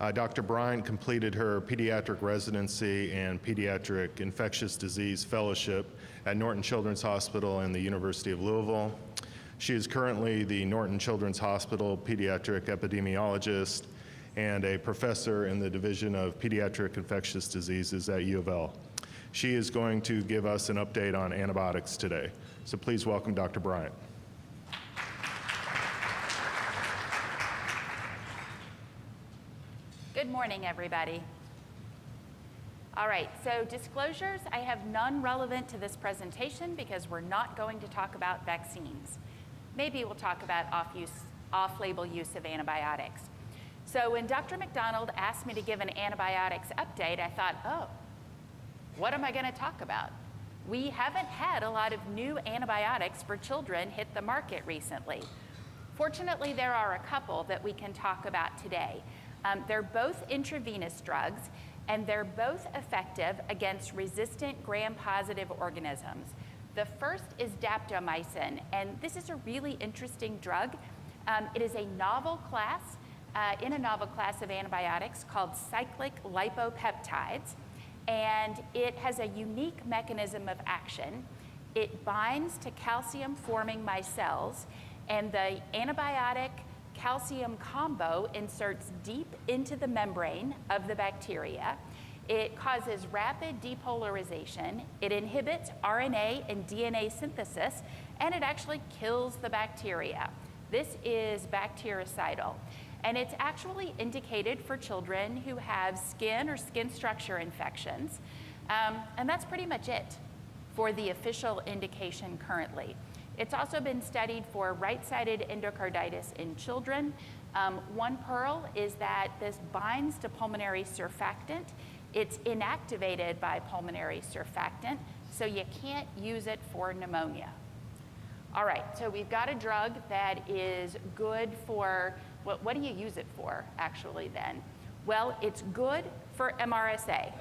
Dr. Bryant completed her pediatric residency and pediatric infectious disease fellowship at Norton Children's Hospital and the University of Louisville. She is currently the Norton Children's Hospital pediatric epidemiologist and a professor in the Division of Pediatric Infectious Diseases at U of L. She is going to give us an update on antibiotics today. So please welcome Dr. Bryant. Good morning, everybody. All right, so disclosures, I have none relevant to this presentation because we're not going to talk about vaccines. Maybe we'll talk about off-label use of antibiotics. So when Dr. McDonald asked me to give an antibiotics update, I thought, oh, what am I going to talk about? We haven't had a lot of new antibiotics for children hit the market recently. Fortunately, there are a couple that we can talk about today. They're both intravenous drugs, and they're both effective against resistant gram-positive organisms. The first is daptomycin, and this is a really interesting drug. It is a novel class, in a novel class of antibiotics called cyclic lipopeptides, and it has a unique mechanism of action. It binds to calcium-forming micelles, and the antibiotic calcium combo inserts deep into the membrane of the bacteria. It causes rapid depolarization, it inhibits RNA and DNA synthesis, and it actually kills the bacteria. This is bactericidal, and it's actually indicated for children who have skin or skin structure infections, and that's pretty much it for the official indication currently. It's also been studied for right-sided endocarditis in children. One pearl is that this binds to pulmonary surfactant. It's inactivated by pulmonary surfactant, so you can't use it for pneumonia. All right, so we've got a drug that is good for, what do you use it for, actually, then? Well, it's good for MRSA.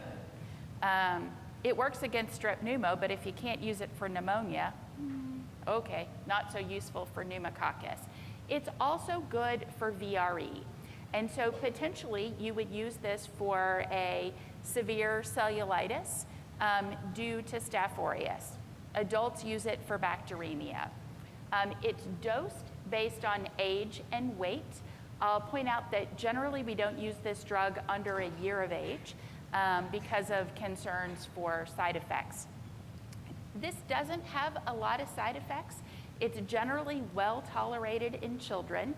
It works against strep pneumo, but if you can't use it for pneumonia, okay, not so useful for pneumococcus. It's also good for VRE. And so potentially you would use this for a severe cellulitis due to Staph aureus. Adults use it for bacteremia. It's dosed based on age and weight. I'll point out that generally we don't use this drug under a year of age because of concerns for side effects. This doesn't have a lot of side effects. It's generally well tolerated in children.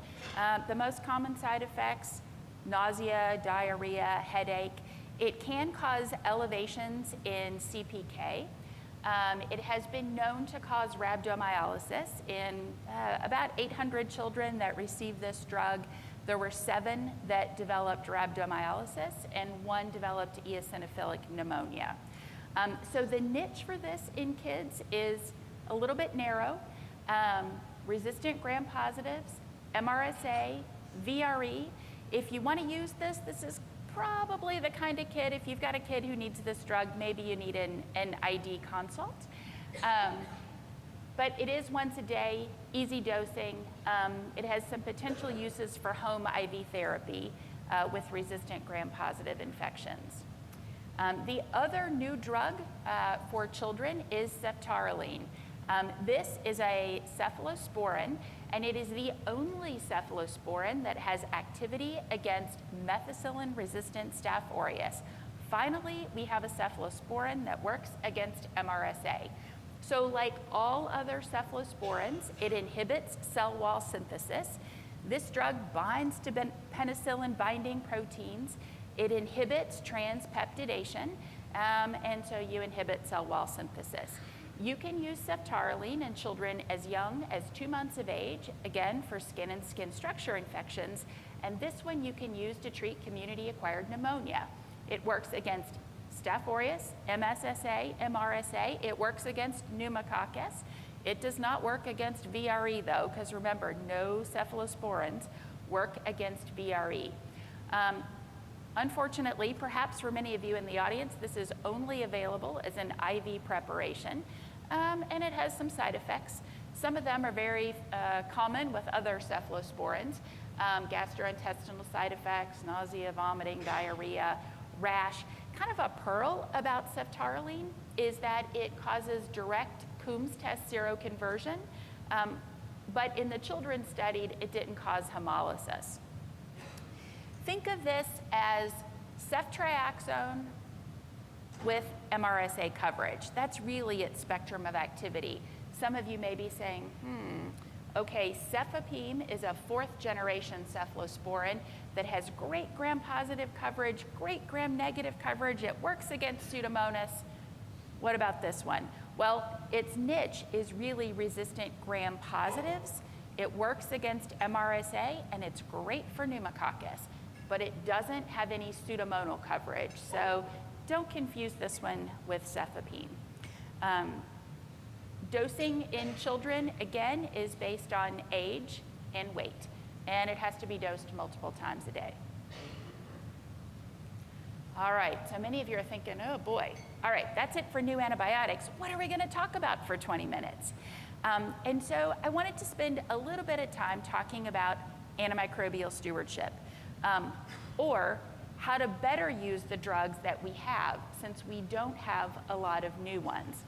The most common side effects, nausea, diarrhea, headache. It can cause elevations in CPK. It has been known to cause rhabdomyolysis. In about 800 children that received this drug, there were 7 that developed rhabdomyolysis and 1 developed eosinophilic pneumonia. So the niche for this in kids is a little bit narrow. Resistant gram-positives, MRSA, VRE. If you want to use this, this is probably the kind of kid, if you've got a kid who needs this drug, maybe you need an ID consult. But it is once a day, easy dosing. It has some potential uses for home IV therapy with resistant gram-positive infections. The other new drug for children is ceftaroline. This is a cephalosporin, and it is the only cephalosporin that has activity against methicillin-resistant Staph aureus. Finally, we have a cephalosporin that works against MRSA. So like all other cephalosporins, it inhibits cell wall synthesis. This drug binds to penicillin-binding proteins. It inhibits transpeptidation, and so you inhibit cell wall synthesis. You can use ceftaroline in children as young as 2 months of age, again, for skin and skin structure infections, and this one you can use to treat community-acquired pneumonia. It works against Staph aureus, MSSA, MRSA. It works against pneumococcus. It does not work against VRE, though, because remember, no cephalosporins work against VRE. Unfortunately, perhaps for many of you in the audience, this is only available as an IV preparation, and it has some side effects. Some of them are very common with other cephalosporins. gastrointestinal side effects, nausea, vomiting, diarrhea, rash. Kind of a pearl about ceftaroline is that it causes direct Coombs test seroconversion, but in the children studied, it didn't cause hemolysis. Think of this as ceftriaxone with MRSA coverage. That's really its spectrum of activity. Some of you may be saying, okay, cefepime is a 4th generation cephalosporin that has great gram-positive coverage, great gram-negative coverage. It works against Pseudomonas. What about this one? Well, its niche is really resistant gram-positives. It works against MRSA, and it's great for pneumococcus, but it doesn't have any pseudomonal coverage. So don't confuse this one with cefepime. Dosing in children, again, is based on age and weight, and it has to be dosed multiple times a day. All right, so many of you are thinking, oh boy. All right, that's it for new antibiotics. What are we gonna talk about for 20 minutes? And so I wanted to spend a little bit of time talking about antimicrobial stewardship, or how to better use the drugs that we have, since we don't have a lot of new ones.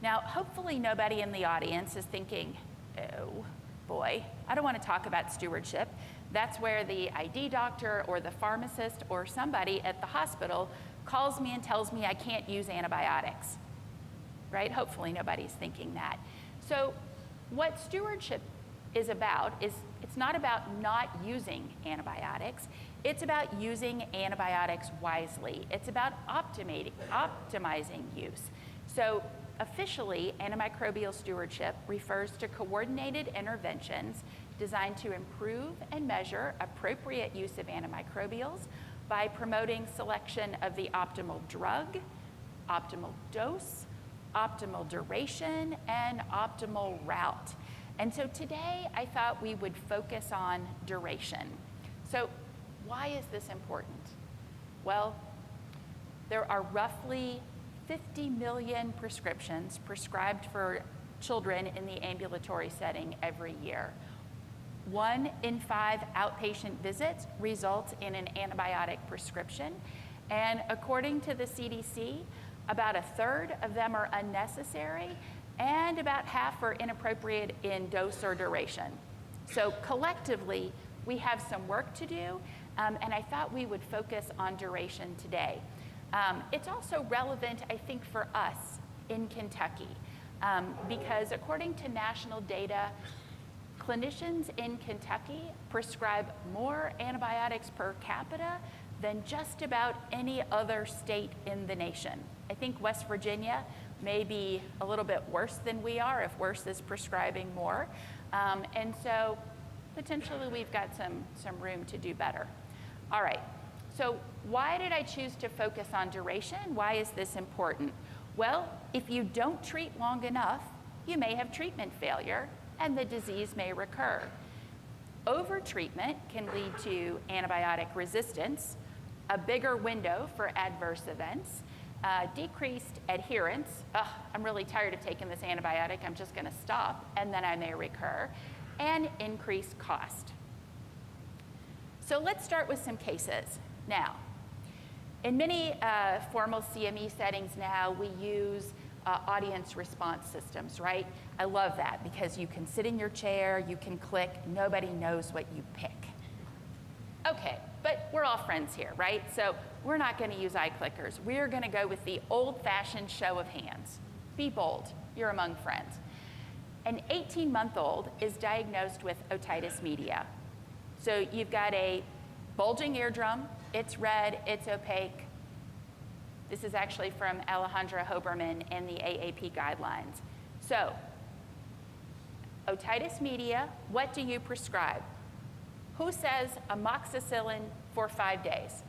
Now, hopefully nobody in the audience is thinking, oh boy, I don't want to talk about stewardship. That's where the ID doctor or the pharmacist or somebody at the hospital calls me and tells me I can't use antibiotics, right? Hopefully nobody's thinking that. So what stewardship is about is, it's not about not using antibiotics, it's about using antibiotics wisely. It's about optimizing use. So officially, antimicrobial stewardship refers to coordinated interventions designed to improve and measure appropriate use of antimicrobials by promoting selection of the optimal drug, optimal dose, optimal duration, and optimal route. And so today, I thought we would focus on duration. So why is this important? Well, there are roughly 50 million prescriptions prescribed for children in the ambulatory setting every year. 1 in 5 outpatient visits results in an antibiotic prescription, and according to the CDC, about 1/3 of them are unnecessary, and about half are inappropriate in dose or duration. So collectively, we have some work to do, and I thought we would focus on duration today. It's also relevant, I think, for us in Kentucky, because according to national data, clinicians in Kentucky prescribe more antibiotics per capita than just about any other state in the nation. I think West Virginia may be a little bit worse than we are, if worse is prescribing more. And so potentially we've got some room to do better. All right, so why did I choose to focus on duration? Why is this important? Well, if you don't treat long enough, you may have treatment failure and the disease may recur. Overtreatment can lead to antibiotic resistance, a bigger window for adverse events, decreased adherence. I'm really tired of taking this antibiotic, I'm just gonna stop, and then I may recur, and increased cost. So let's start with some cases. Now, in many formal CME settings now, we use audience response systems, right? I love that because you can sit in your chair, you can click, nobody knows what you pick. Okay, but we're all friends here, right? So we're not gonna use iClickers. We're gonna go with the old-fashioned show of hands. Be bold, you're among friends. An 18-month-old is diagnosed with otitis media. So you've got a bulging eardrum, it's red, it's opaque. This is actually from Alejandra Hoberman and the AAP guidelines. So, otitis media, what do you prescribe? Who says amoxicillin for 5 days?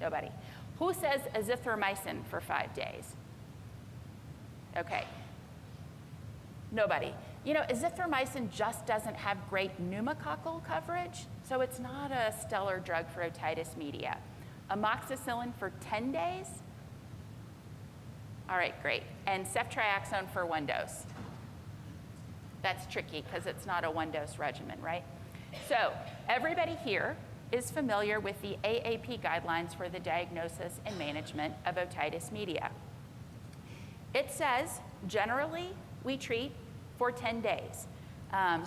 Nobody. Who says azithromycin for 5 days? Okay. Nobody. You know, azithromycin just doesn't have great pneumococcal coverage, so it's not a stellar drug for otitis media. Amoxicillin for 10 days? All right, great. And ceftriaxone for 1 dose. That's tricky because it's not a 1-dose regimen, right? So everybody here is familiar with the AAP guidelines for the diagnosis and management of otitis media. It says, generally, we treat for 10 days.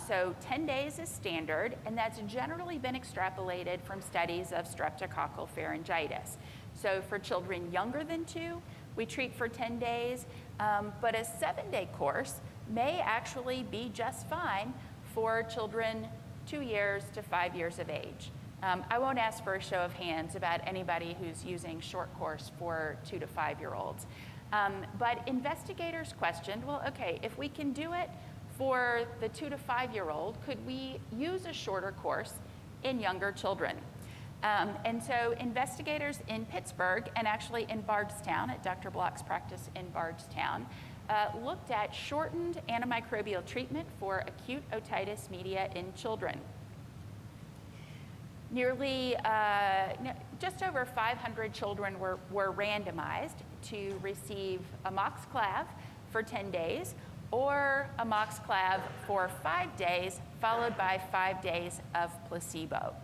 So 10 days is standard, and that's generally been extrapolated from studies of streptococcal pharyngitis. So for children younger than 2, we treat for 10 days, but a 7-day course may actually be just fine for children 2 years to 5 years of age. I won't ask for a show of hands about anybody who's using short course for 2 to 5-year-olds. But investigators questioned, well, okay, if we can do it for the 2 to 5-year-old, could we use a shorter course in younger children? And so investigators in Pittsburgh and actually in Bardstown, at Dr. Block's practice in Bardstown, looked at shortened antimicrobial treatment for acute otitis media in children. Nearly, just over 500 children were randomized to receive amoxiclav for 10 days or amoxiclav for 5 days, followed by 5 days of placebo.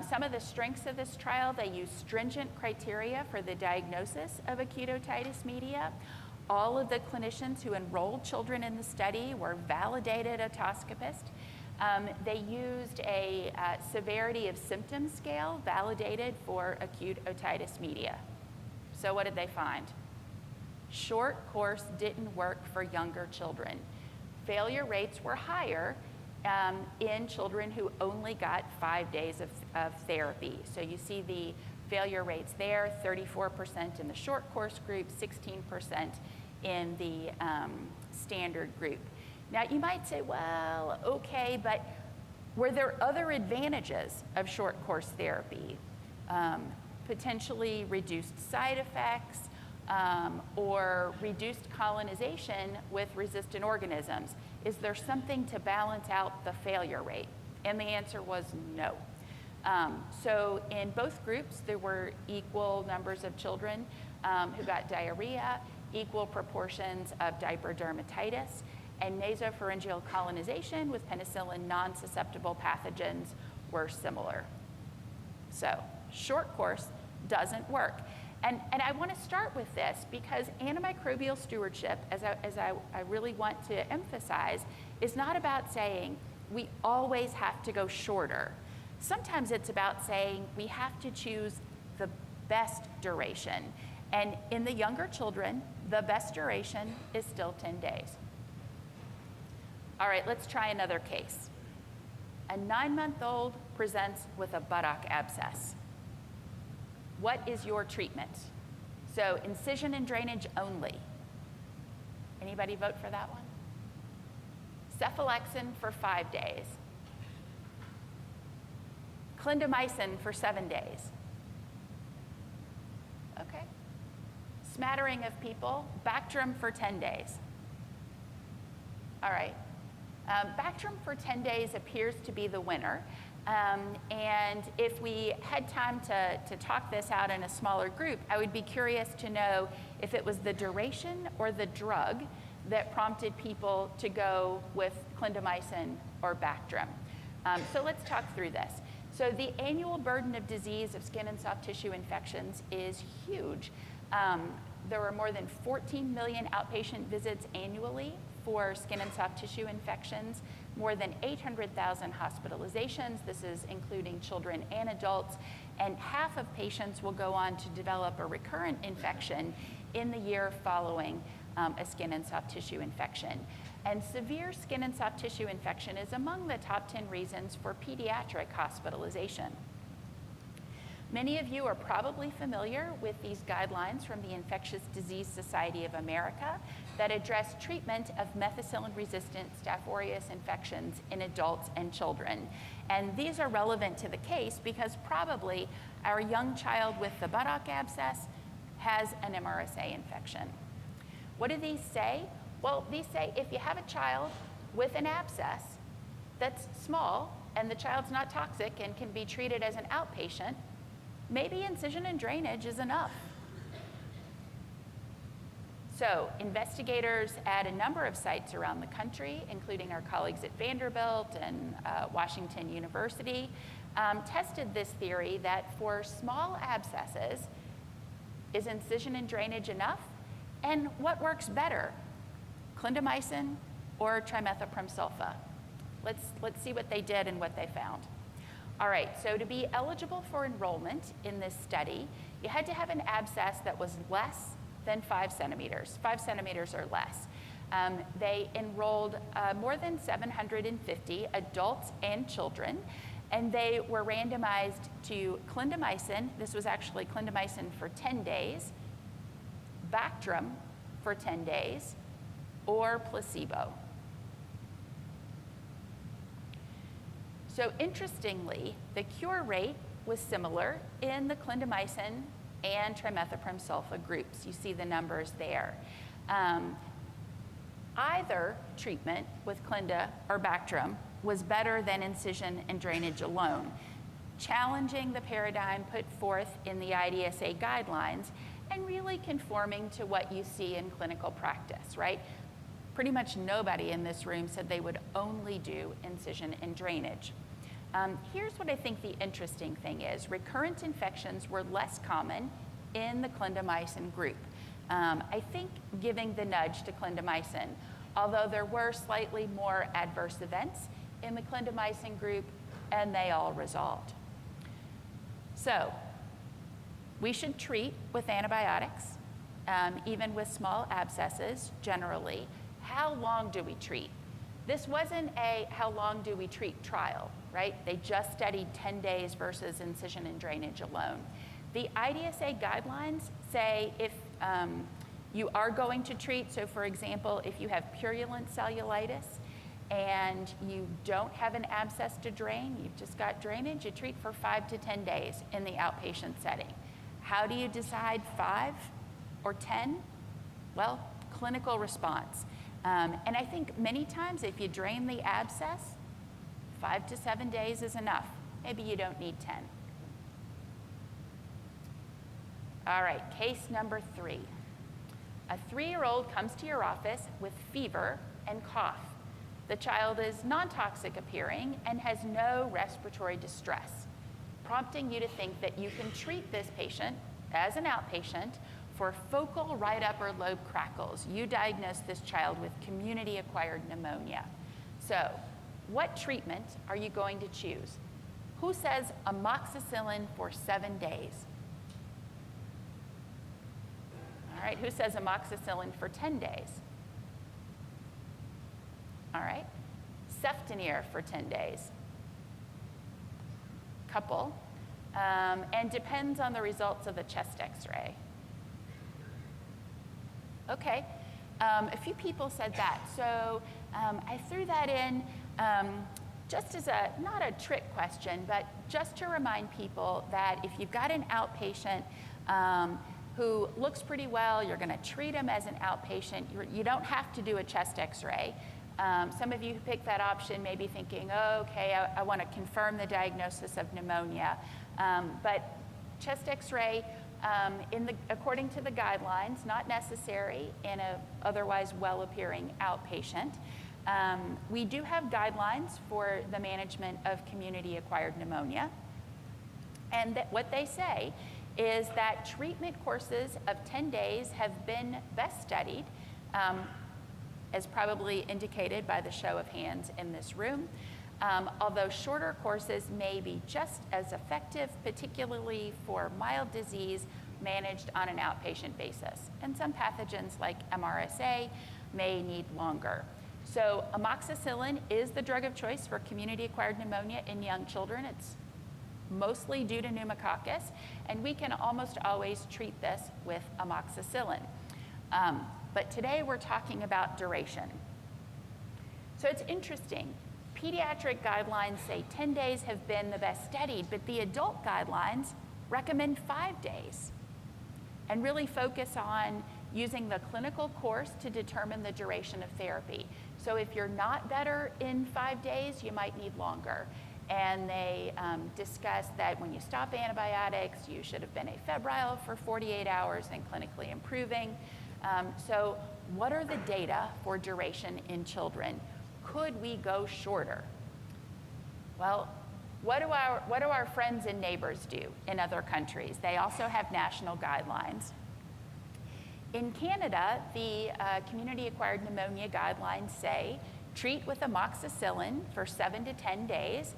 Some of the strengths of this trial, they used stringent criteria for the diagnosis of acute otitis media. All of the clinicians who enrolled children in the study were validated otoscopists. They used a severity of symptom scale validated for acute otitis media. So what did they find? Short course didn't work for younger children. Failure rates were higher in children who only got 5 days of therapy. So you see the failure rates there, 34% in the short course group, 16% in the standard group. Now you might say, well, okay, but were there other advantages of short course therapy? Potentially reduced side effects or reduced colonization with resistant organisms. Is there something to balance out the failure rate? And the answer was no. So in both groups, there were equal numbers of children who got diarrhea, equal proportions of diaper dermatitis, and nasopharyngeal colonization with penicillin non-susceptible pathogens were similar. So short course doesn't work. And I want to start with this because antimicrobial stewardship, as I really want to emphasize, is not about saying we always have to go shorter. Sometimes it's about saying we have to choose the best duration. And in the younger children, the best duration is still 10 days. All right, let's try another case. A 9-month-old presents with a buttock abscess. What is your treatment? So incision and drainage only. Anybody vote for that one? Cephalexin for 5 days. Clindamycin for 7 days. Okay. Smattering of people, Bactrim for 10 days. All right. Bactrim for 10 days appears to be the winner. And if we had time to talk this out in a smaller group, I would be curious to know if it was the duration or the drug that prompted people to go with clindamycin or Bactrim. So let's talk through this. So the annual burden of disease of skin and soft tissue infections is huge. There were more than 14 million outpatient visits annually for skin and soft tissue infections, more than 800,000 hospitalizations. This is including children and adults, and half of patients will go on to develop a recurrent infection in the year following a skin and soft tissue infection. And severe skin and soft tissue infection is among the top 10 reasons for pediatric hospitalization. Many of you are probably familiar with these guidelines from the Infectious Disease Society of America that address treatment of methicillin-resistant Staph aureus infections in adults and children. And these are relevant to the case because probably our young child with the buttock abscess has an MRSA infection. What do these say? Well, these say if you have a child with an abscess that's small and the child's not toxic and can be treated as an outpatient, maybe incision and drainage is enough. So investigators at a number of sites around the country, including our colleagues at Vanderbilt and Washington University, tested this theory that for small abscesses, is incision and drainage enough? And what works better, clindamycin or trimethoprim sulfa? Let's see what they did and what they found. All right, so to be eligible for enrollment in this study, you had to have an abscess that was less than 5 centimeters, 5 centimeters or less. They enrolled more than 750 adults and children, and they were randomized to clindamycin. This was actually clindamycin for 10 days, Bactrim for 10 days, or placebo. So interestingly, the cure rate was similar in the clindamycin and trimethoprim sulfa groups. You see the numbers there. Either treatment with Clinda or Bactrim was better than incision and drainage alone, challenging the paradigm put forth in the IDSA guidelines and really conforming to what you see in clinical practice, right? Pretty much nobody in this room said they would only do incision and drainage. Here's what I think the interesting thing is. Recurrent infections were less common in the clindamycin group. I think giving the nudge to clindamycin, although there were slightly more adverse events in the clindamycin group, and they all resolved. So we should treat with antibiotics, even with small abscesses generally. How long do we treat? This wasn't a how long do we treat trial, right? They just studied 10 days versus incision and drainage alone. The IDSA guidelines say if you are going to treat, so for example, if you have purulent cellulitis and you don't have an abscess to drain, you've just got drainage, you treat for 5 to 10 days in the outpatient setting. How do you decide 5 or 10? Well, clinical response. And I think many times if you drain the abscess, 5 to 7 days is enough. Maybe you don't need 10. All right, case number 3. A 3-year-old comes to your office with fever and cough. The child is non-toxic appearing and has no respiratory distress, prompting you to think that you can treat this patient as an outpatient for focal right upper lobe crackles. You diagnose this child with community-acquired pneumonia. So, what treatment are you going to choose? Who says amoxicillin for 7 days? All right, who says amoxicillin for 10 days? All right, Ceftonir for 10 days. Couple, and depends on the results of the chest x-ray. Okay, a few people said that. So I threw that in just as not a trick question, but just to remind people that if you've got an outpatient who looks pretty well, you're gonna treat him as an outpatient. You don't have to do a chest x-ray. Some of you who picked that option may be thinking, oh, okay, I wanna confirm the diagnosis of pneumonia. But chest x-ray, according to the guidelines, not necessary in an otherwise well-appearing outpatient. We do have guidelines for the management of community-acquired pneumonia. And what they say is that treatment courses of 10 days have been best studied, as probably indicated by the show of hands in this room. Although shorter courses may be just as effective, particularly for mild disease managed on an outpatient basis. And some pathogens like MRSA may need longer. So amoxicillin is the drug of choice for community-acquired pneumonia in young children. It's mostly due to pneumococcus, and we can almost always treat this with amoxicillin. But today we're talking about duration. So it's interesting. Pediatric guidelines say 10 days have been the best studied, but the adult guidelines recommend 5 days and really focus on using the clinical course to determine the duration of therapy. So if you're not better in 5 days, you might need longer. And they discuss that when you stop antibiotics, you should have been afebrile for 48 hours and clinically improving. So what are the data for duration in children? Could we go shorter? Well, what do our friends and neighbors do in other countries? They also have national guidelines. In Canada, the community-acquired pneumonia guidelines say treat with amoxicillin for 7 to 10 days,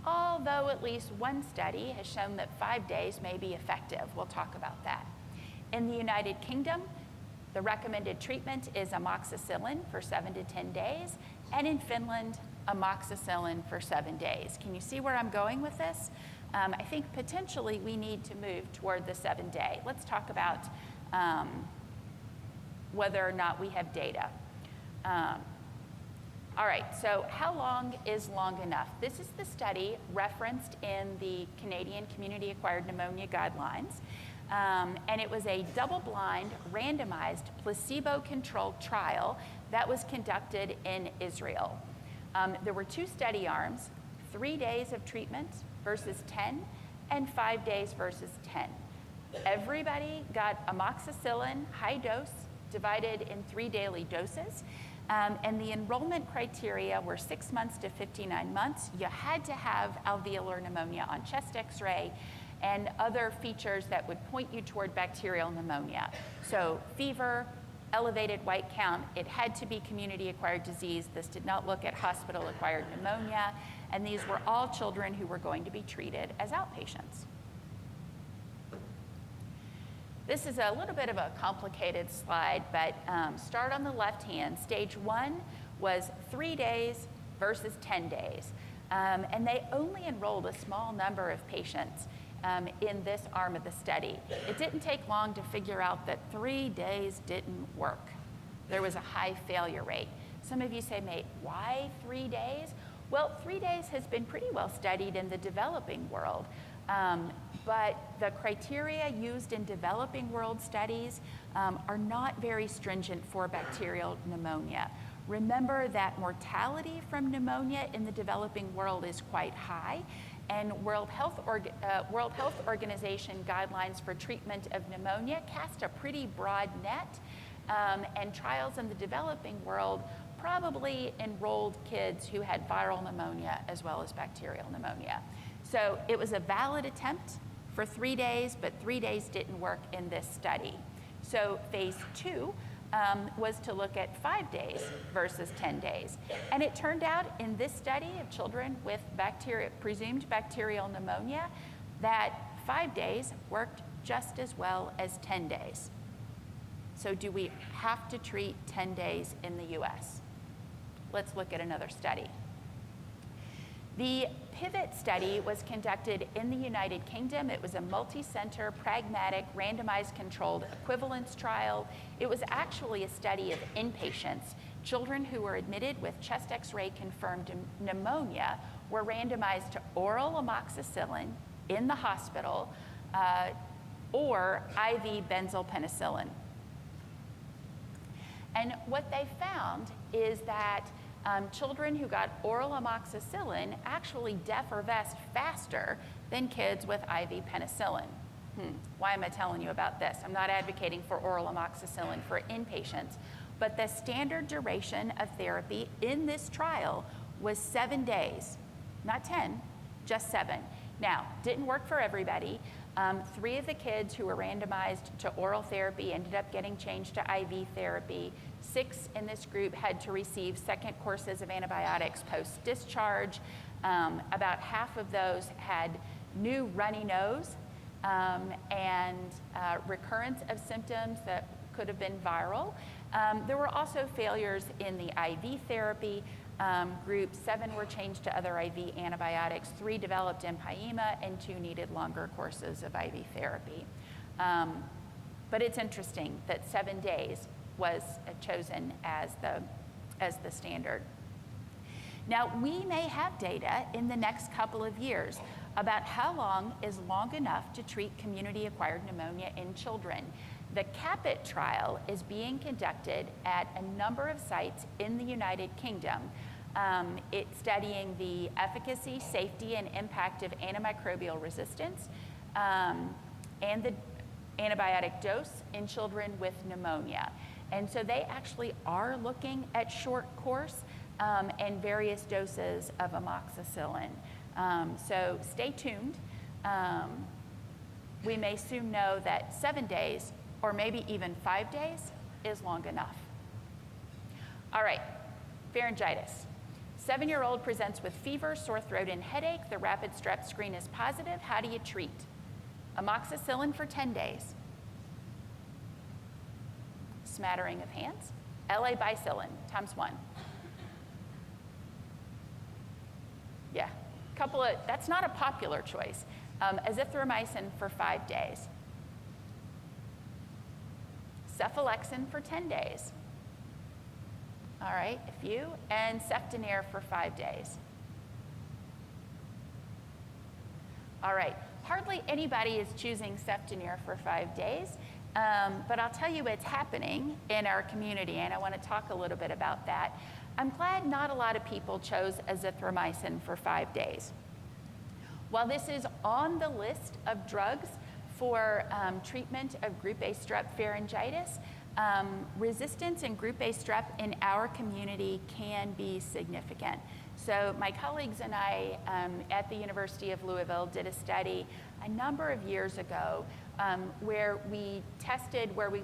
although at least one study has shown that 5 days may be effective. We'll talk about that. In the United Kingdom, the recommended treatment is amoxicillin for 7 to 10 days, and in Finland, amoxicillin for 7 days. Can you see where I'm going with this? I think potentially we need to move toward the 7-day. Let's talk about whether or not we have data. All right, so how long is long enough? This is the study referenced in the Canadian Community-Acquired Pneumonia Guidelines. And it was a double-blind, randomized, placebo-controlled trial that was conducted in Israel. There were 2 study arms, 3 days of treatment versus 10, and 5 days versus 10. Everybody got amoxicillin, high dose, divided in 3 daily doses. And the enrollment criteria were 6 months to 59 months. You had to have alveolar pneumonia on chest x-ray and other features that would point you toward bacterial pneumonia. So fever, elevated white count, it had to be community-acquired disease. This did not look at hospital-acquired pneumonia, and these were all children who were going to be treated as outpatients. This is a little bit of a complicated slide, but start on the left hand. Stage 1 was 3 days versus 10 days. And they only enrolled a small number of patients in this arm of the study. It didn't take long to figure out that 3 days didn't work. There was a high failure rate. Some of you say, mate, why 3 days? Well, 3 days has been pretty well studied in the developing world. But the criteria used in developing world studies are not very stringent for bacterial pneumonia. Remember that mortality from pneumonia in the developing world is quite high, and World Health Organization guidelines for treatment of pneumonia cast a pretty broad net, and trials in the developing world probably enrolled kids who had viral pneumonia as well as bacterial pneumonia. So it was a valid attempt for 3 days, but 3 days didn't work in this study. So phase 2 was to look at 5 days versus 10 days. And it turned out in this study of children with presumed bacterial pneumonia that 5 days worked just as well as 10 days. So do we have to treat 10 days in the US? Let's look at another study. The PIVOT study was conducted in the United Kingdom. It was a multi-center, pragmatic, randomized controlled equivalence trial. It was actually a study of inpatients. Children who were admitted with chest x-ray confirmed pneumonia were randomized to oral amoxicillin in the hospital or IV benzylpenicillin. And what they found is that children who got oral amoxicillin actually defervesced faster than kids with IV penicillin. Why am I telling you about this? I'm not advocating for oral amoxicillin for inpatients, but the standard duration of therapy in this trial was 7 days, not 10, just 7. Now, didn't work for everybody. 3 of the kids who were randomized to oral therapy ended up getting changed to IV therapy. 6 in this group had to receive second courses of antibiotics post-discharge. About half of those had new runny nose and recurrence of symptoms that could have been viral. There were also failures in the IV therapy group. 7 were changed to other IV antibiotics, 3 developed empyema, and 2 needed longer courses of IV therapy. But it's interesting that 7 days was chosen as the standard. Now, we may have data in the next couple of years about how long is long enough to treat community-acquired pneumonia in children. The CAPIT trial is being conducted at a number of sites in the United Kingdom. It's studying the efficacy, safety, and impact of antimicrobial resistance and the antibiotic dose in children with pneumonia. And so they actually are looking at short course and various doses of amoxicillin. So stay tuned. We may soon know that 7 days or maybe even 5 days is long enough. All right, pharyngitis. 7-year-old presents with fever, sore throat, and headache. The rapid strep screen is positive. How do you treat? Amoxicillin for 10 days. Smattering of hands. LA bicillin times 1. Yeah, that's not a popular choice. Azithromycin for 5 days. Cephalexin for 10 days. All right, a few. And Ceftonir for 5 days. All right, hardly anybody is choosing Ceftonir for 5 days, but I'll tell you it's happening in our community, and I want to talk a little bit about that. I'm glad not a lot of people chose azithromycin for 5 days. While this is on the list of drugs for treatment of group A strep pharyngitis, resistance in group A strep in our community can be significant. So my colleagues and I at the University of Louisville did a study a number of years ago where we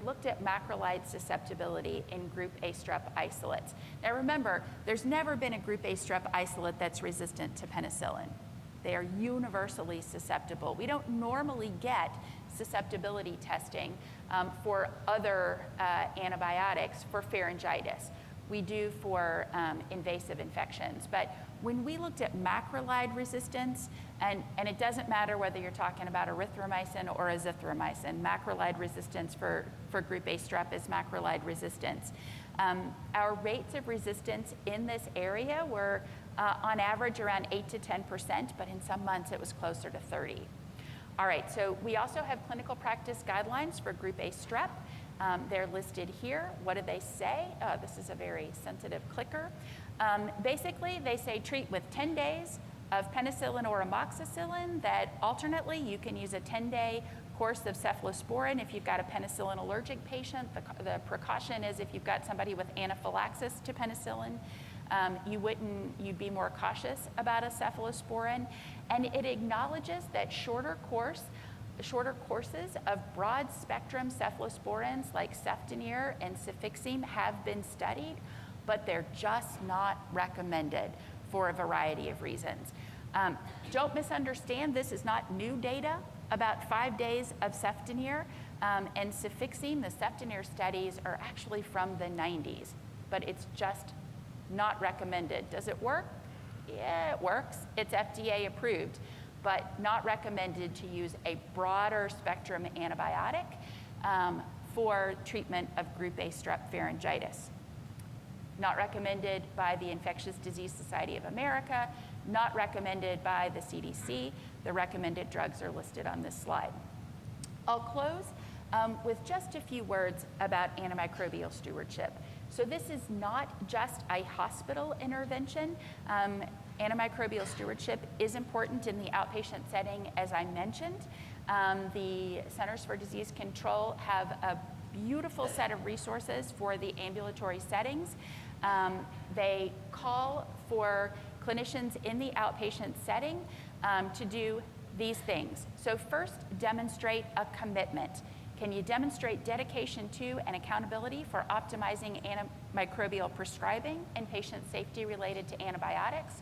looked at macrolide susceptibility in group A strep isolates. Now remember, there's never been a group A strep isolate that's resistant to penicillin. They are universally susceptible. We don't normally get susceptibility testing for other antibiotics for pharyngitis. We do for invasive infections. But when we looked at macrolide resistance, and it doesn't matter whether you're talking about erythromycin or azithromycin, macrolide resistance for group A strep is macrolide resistance. Our rates of resistance in this area were on average around 8 to 10%, but in some months it was closer to 30. All right, so we also have clinical practice guidelines for group A strep. They're listed here. What do they say? This is a very sensitive clicker. Basically, they say treat with 10 days of penicillin or amoxicillin, that alternately you can use a 10-day course of cephalosporin if you've got a penicillin allergic patient. The precaution is if you've got somebody with anaphylaxis to penicillin, you'd be more cautious about a cephalosporin. And it acknowledges that shorter courses of broad spectrum cephalosporins like Ceftonir and Cefixime have been studied, but they're just not recommended for a variety of reasons. Don't misunderstand, this is not new data about 5 days of Ceftonir and Cefixime. The Ceftonir studies are actually from the 90s, but it's just not recommended. Does it work? Yeah, it works. It's FDA approved, but not recommended to use a broader spectrum antibiotic for treatment of group A strep pharyngitis. Not recommended by the Infectious Disease Society of America, not recommended by the CDC. The recommended drugs are listed on this slide. I'll close with just a few words about antimicrobial stewardship. So this is not just a hospital intervention. Antimicrobial stewardship is important in the outpatient setting, as I mentioned. The Centers for Disease Control have a beautiful set of resources for the ambulatory settings. They call for clinicians in the outpatient setting to do these things. So first, demonstrate a commitment. Can you demonstrate dedication to and accountability for optimizing antimicrobial prescribing and patient safety related to antibiotics?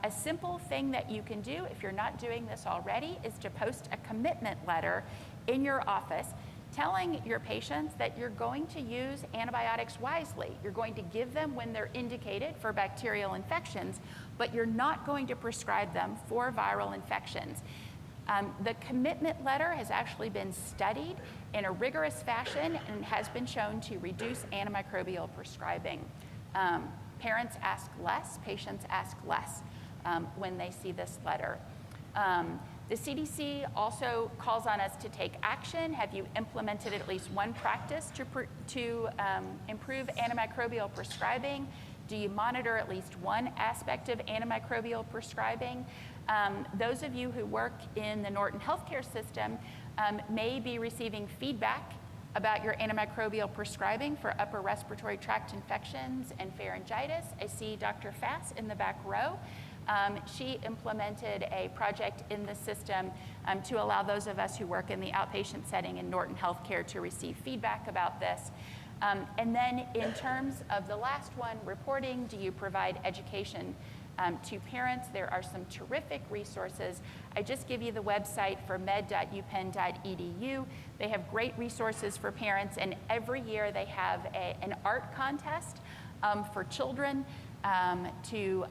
A simple thing that you can do, if you're not doing this already, is to post a commitment letter in your office telling your patients that you're going to use antibiotics wisely. You're going to give them when they're indicated for bacterial infections, but you're not going to prescribe them for viral infections. The commitment letter has actually been studied in a rigorous fashion and has been shown to reduce antimicrobial prescribing. Parents ask less, patients ask less when they see this letter. The CDC also calls on us to take action. Have you implemented at least one practice to improve antimicrobial prescribing? Do you monitor at least one aspect of antimicrobial prescribing? Those of you who work in the Norton healthcare system may be receiving feedback about your antimicrobial prescribing for upper respiratory tract infections and pharyngitis. I see Dr. Fass in the back row. She implemented a project in the system to allow those of us who work in the outpatient setting in Norton Healthcare to receive feedback about this. And then in terms of the last one, reporting, do you provide education to parents? There are some terrific resources. I just give you the website for med.upenn.edu. They have great resources for parents, and every year they have an art contest for children to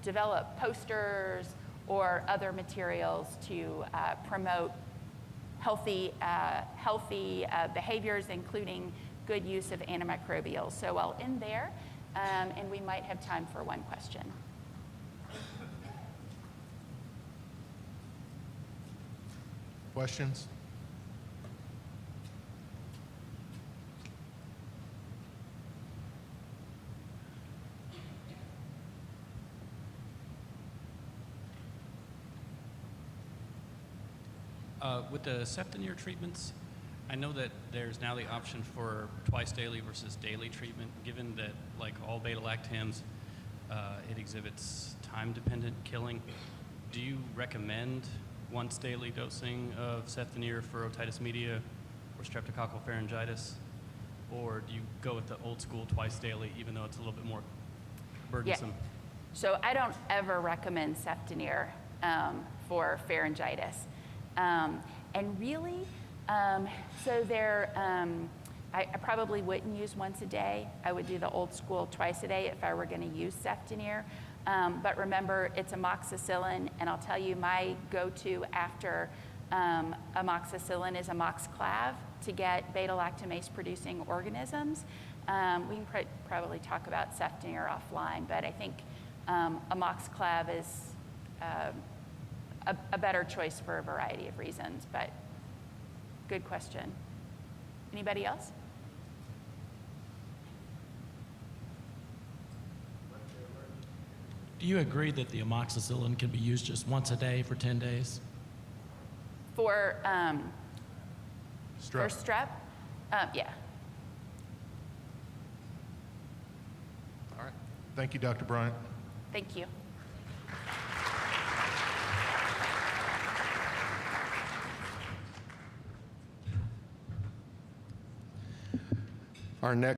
develop posters or other materials to promote healthy behaviors, including good use of antimicrobials. So I'll end there, and we might have time for one question. Questions? With the Ceftonir treatments, I know that there's now the option for twice daily versus daily treatment. Given that, like all beta-lactams, it exhibits time-dependent killing, do you recommend once daily dosing of Ceftonir for otitis media or streptococcal pharyngitis? Or do you go with the old school twice daily, even though it's a little bit more burdensome? Yeah. So I don't ever recommend Ceftonir for pharyngitis. And really, so I probably wouldn't use once a day. I would do the old school twice a day if I were going to use Ceftonir. But remember, it's amoxicillin, and I'll tell you my go-to after amoxicillin is amoxiclav to get beta-lactamase producing organisms. We can probably talk about Ceftonir offline, but I think amoxiclav is a better choice for a variety of reasons, but good question. Anybody else? Do you agree that the amoxicillin can be used just once a day for 10 days? For Strep. strep? Yeah. All right. Thank you, Dr. Bryant. Thank you. Our next